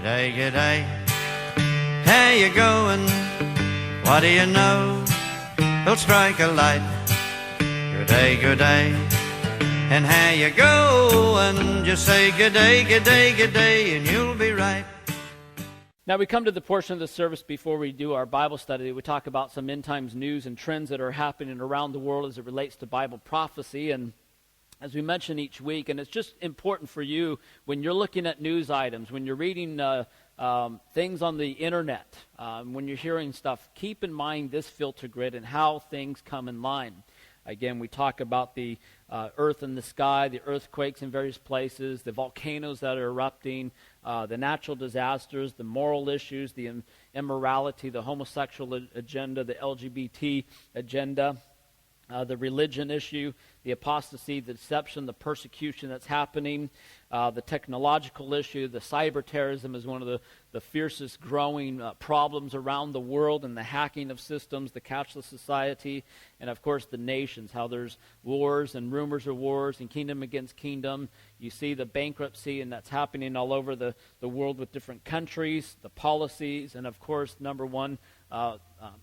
G'day, g'day, how you going? What do you know? We'll strike a light. G'day, g'day, and how you going? Just say g'day, g'day, g'day, and you'll be right. Now we come to the portion of the service before we do our Bible study. We talk about some end times news and trends that are happening around the world as it relates to Bible prophecy. And as we mention each week, and it's just important for you when you're looking at news items, when you're reading things on the internet, when you're hearing stuff, keep in mind this filter grid and how things come in line. Again, we talk about the earth and the sky, the earthquakes in various places, the volcanoes that are erupting, the natural disasters, the moral issues, the immorality, the homosexual agenda, the LGBT agenda, the religion issue, the apostasy, the deception, the persecution that's happening, the technological issue, the cyber terrorism is one of the fiercest growing problems around the world, and the hacking of systems, the cashless society, and of course the nations, how there's wars and rumors of wars and kingdom against kingdom. You see the bankruptcy, and that's happening all over the world with different countries, the policies, and of course number one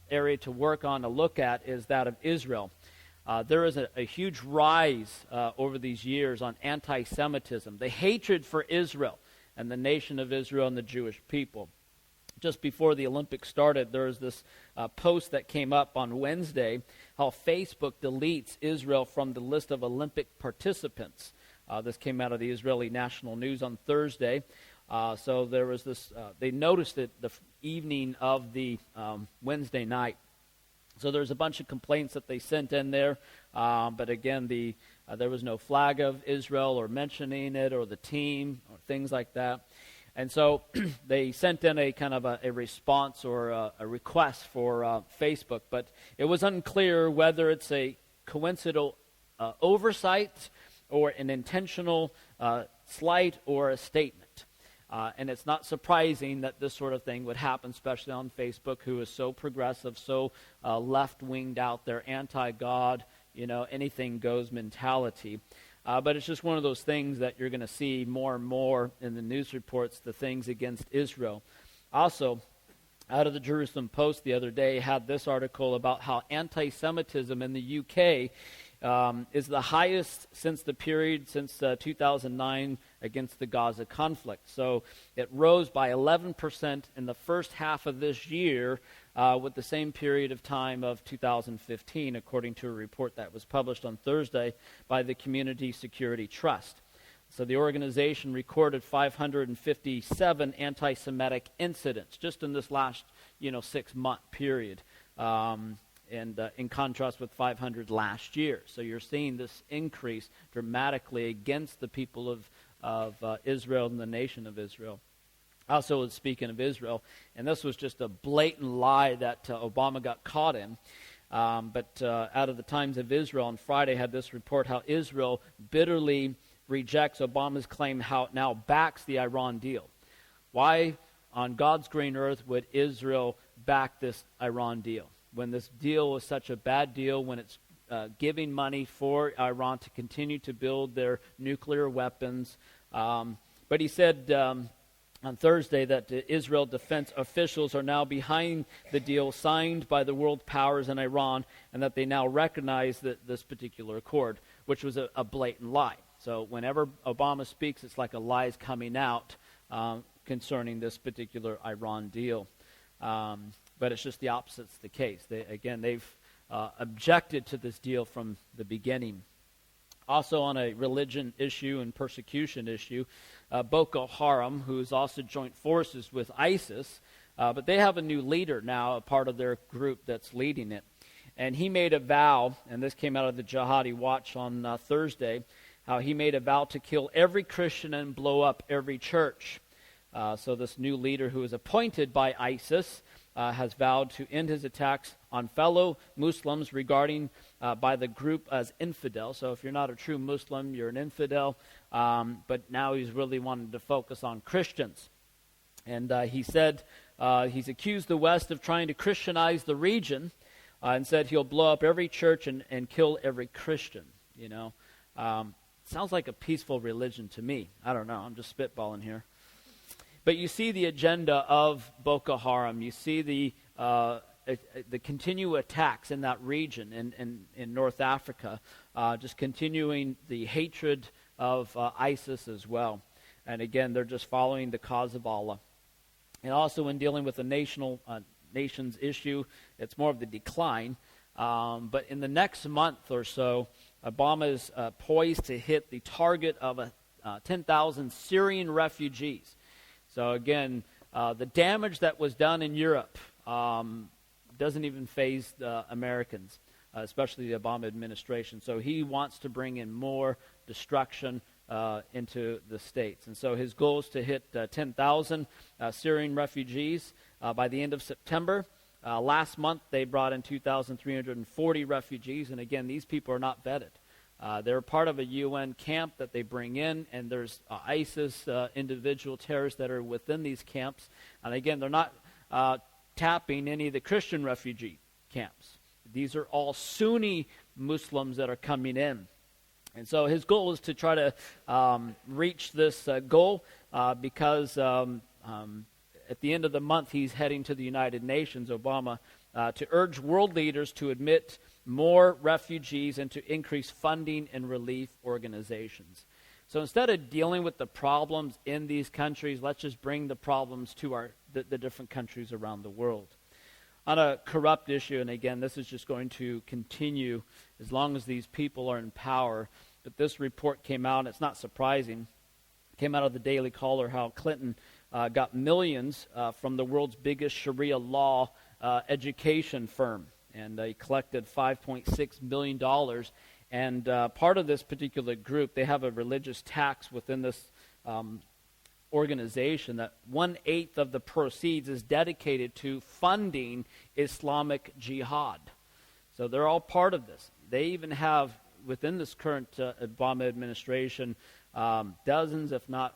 area to work on, to look at, is that of Israel. There is a huge rise over these years on anti-Semitism, the hatred for Israel and the nation of Israel and the Jewish people. Just before the Olympics started, there was this post that came up on Wednesday, how Facebook deletes Israel from the list of Olympic participants. This came out of the Israeli national news on Thursday. So there was this, they noticed it the evening of the Wednesday night. So there's a bunch of complaints that they sent in there, but again, there was no flag of Israel or mentioning it or the team or things like that. And so they sent in a kind of a response or a request for Facebook, but it was unclear whether it's a coincidental oversight or an intentional slight or a statement. And it's not surprising that this sort of thing would happen, especially on Facebook, who is so progressive, so left-winged out there, anti-God, anything goes mentality. But it's just one of those things that you're going to see more and more in the news reports, the things against Israel. Also, out of the Jerusalem Post the other day had this article about how anti-Semitism in the UK is the highest since 2009 against the Gaza conflict. So it rose by 11% in the first half of this year with the same period of time of 2015, according to a report that was published on Thursday by the Community Security Trust. So the organization recorded 557 anti-Semitic incidents just in this last 6-month period. And in contrast with 500 last year. So you're seeing this increase dramatically against the people of Israel and the nation of Israel. Also, speaking of Israel, and this was just a blatant lie that Obama got caught in, but out of the Times of Israel on Friday had this report how Israel bitterly rejects Obama's claim, how it now backs the Iran deal. Why on God's green earth would Israel back this Iran deal? When this deal was such a bad deal, when it's giving money for Iran to continue to build their nuclear weapons. But he said on Thursday that Israel defense officials are now behind the deal signed by the world powers in Iran, and that they now recognize this particular accord, which was a blatant lie. So whenever Obama speaks, it's like a lie is coming out concerning this particular Iran deal. But it's just the opposite's the case. They've objected to this deal from the beginning. Also on a religion issue and persecution issue, Boko Haram, who's also joined forces with ISIS, but they have a new leader now, a part of their group that's leading it. And he made a vow, and this came out of the Jihadi Watch on Thursday, how he made a vow to kill every Christian and blow up every church. So this new leader who is appointed by ISIS has vowed to end his attacks on fellow Muslims regarding by the group as infidel. So if you're not a true Muslim, you're an infidel. But now he's really wanted to focus on Christians. And he said he's accused the West of trying to Christianize the region and said he'll blow up every church and kill every Christian. Sounds like a peaceful religion to me. I don't know. I'm just spitballing here. But you see the agenda of Boko Haram. You see the continual attacks in that region in North Africa, just continuing the hatred of ISIS as well. And again, they're just following the cause of Allah. And also in dealing with the nation's issue, it's more of the decline. But in the next month or so, Obama is poised to hit the target of 10,000 Syrian refugees. So again, the damage that was done in Europe doesn't even faze the Americans, especially the Obama administration. So he wants to bring in more destruction into the States. And so his goal is to hit 10,000 Syrian refugees by the end of September. Last month, they brought in 2,340 refugees. And again, these people are not vetted. They're part of a UN camp that they bring in, and there's ISIS individual terrorists that are within these camps. And again, they're not tapping any of the Christian refugee camps. These are all Sunni Muslims that are coming in. And so his goal is to try to reach this goal because at the end of the month he's heading to the United Nations, Obama, to urge world leaders to admit more refugees and to increase funding and relief organizations. So instead of dealing with the problems in these countries, let's just bring the problems to the different countries around the world. On a corrupt issue, and again, this is just going to continue as long as these people are in power. But this report came out, and it's not surprising. It came out of the Daily Caller how Clinton got millions from the world's biggest Sharia law education firm. And he collected $5.6 million. And part of this particular group, they have a religious tax within this organization that 1/8 of the proceeds is dedicated to funding Islamic jihad. So they're all part of this. They even have, within this current Obama administration, dozens, if not,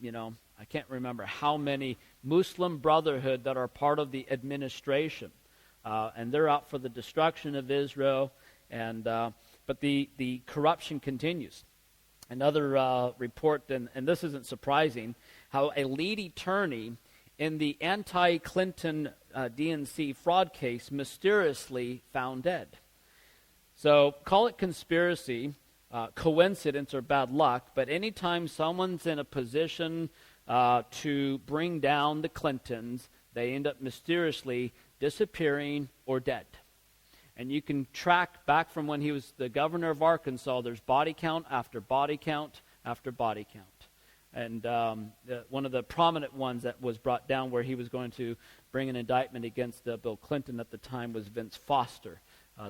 I can't remember how many Muslim Brotherhood that are part of the administration. And they're out for the destruction of Israel. But the corruption continues. Another report, and this isn't surprising, how a lead attorney in the anti-Clinton DNC fraud case mysteriously found dead. So call it conspiracy, coincidence, or bad luck, but anytime someone's in a position to bring down the Clintons, they end up mysteriously disappearing or dead. And you can track back from when he was the governor of Arkansas, there's body count after body count after body count. And one of the prominent ones that was brought down where he was going to bring an indictment against Bill Clinton at the time was Vince Foster.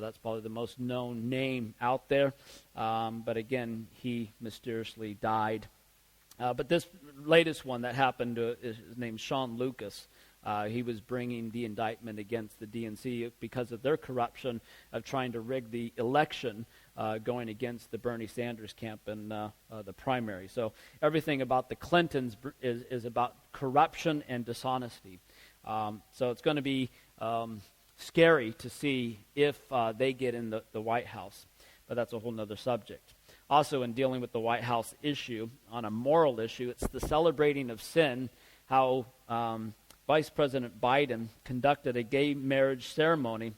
That's probably the most known name out there. But again, he mysteriously died. But this latest one that happened is named Sean Lucas. He was bringing the indictment against the DNC because of their corruption of trying to rig the election going against the Bernie Sanders camp in the primary. So everything about the Clintons is about corruption and dishonesty. So it's going to be scary to see if they get in the White House. But that's a whole other subject. Also, in dealing with the White House issue, on a moral issue, it's the celebrating of sin, how Vice President Biden conducted a gay marriage ceremony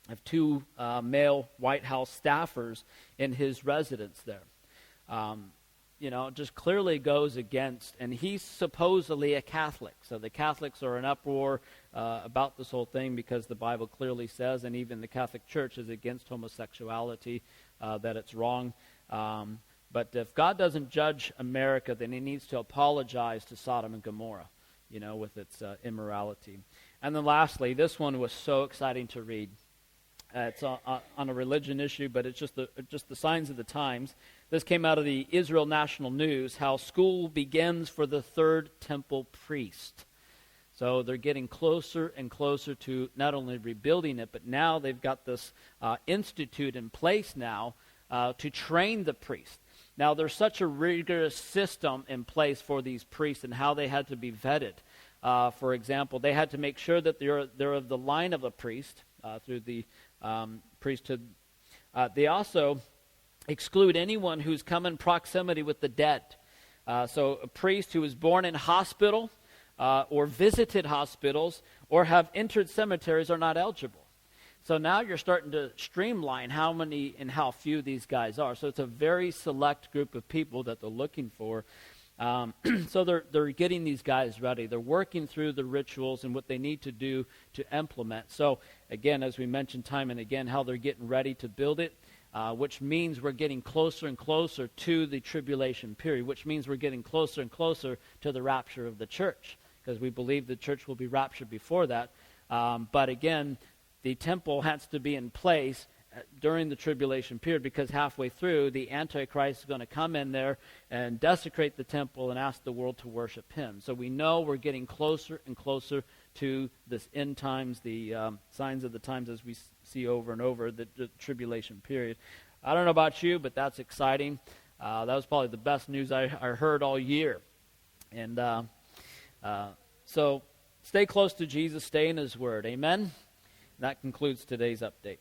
of two male White House staffers in his residence there. It just clearly goes against, and he's supposedly a Catholic. So the Catholics are in uproar about this whole thing because the Bible clearly says, and even the Catholic Church is against homosexuality, that it's wrong. But if God doesn't judge America, then he needs to apologize to Sodom and Gomorrah, with its immorality. And then lastly, this one was so exciting to read. It's on a religion issue, but it's just the signs of the times. This came out of the Israel National News, how school begins for the third temple priest. So they're getting closer and closer to not only rebuilding it, but now they've got this institute in place now to train the priest. Now, there's such a rigorous system in place for these priests and how they had to be vetted. For example, they had to make sure that they're of the line of a priest through the priesthood. They also exclude anyone who's come in proximity with the dead. So a priest who was born in hospital or visited hospitals, or have entered cemeteries are not eligible. So now you're starting to streamline how many and how few these guys are. So it's a very select group of people that they're looking for. So they're getting these guys ready. They're working through the rituals and what they need to do to implement. So again, as we mentioned time and again, how they're getting ready to build it, which means we're getting closer and closer to the tribulation period, which means we're getting closer and closer to the rapture of the church, because we believe the church will be raptured before that. But again, the temple has to be in place during the tribulation period, because halfway through, the Antichrist is going to come in there and desecrate the temple and ask the world to worship him. So we know we're getting closer and closer to this end times, the signs of the times as we see over and over, the tribulation period. I don't know about you, but that's exciting. That was probably the best news I heard all year. And so stay close to Jesus, stay in his word. Amen? That concludes today's update.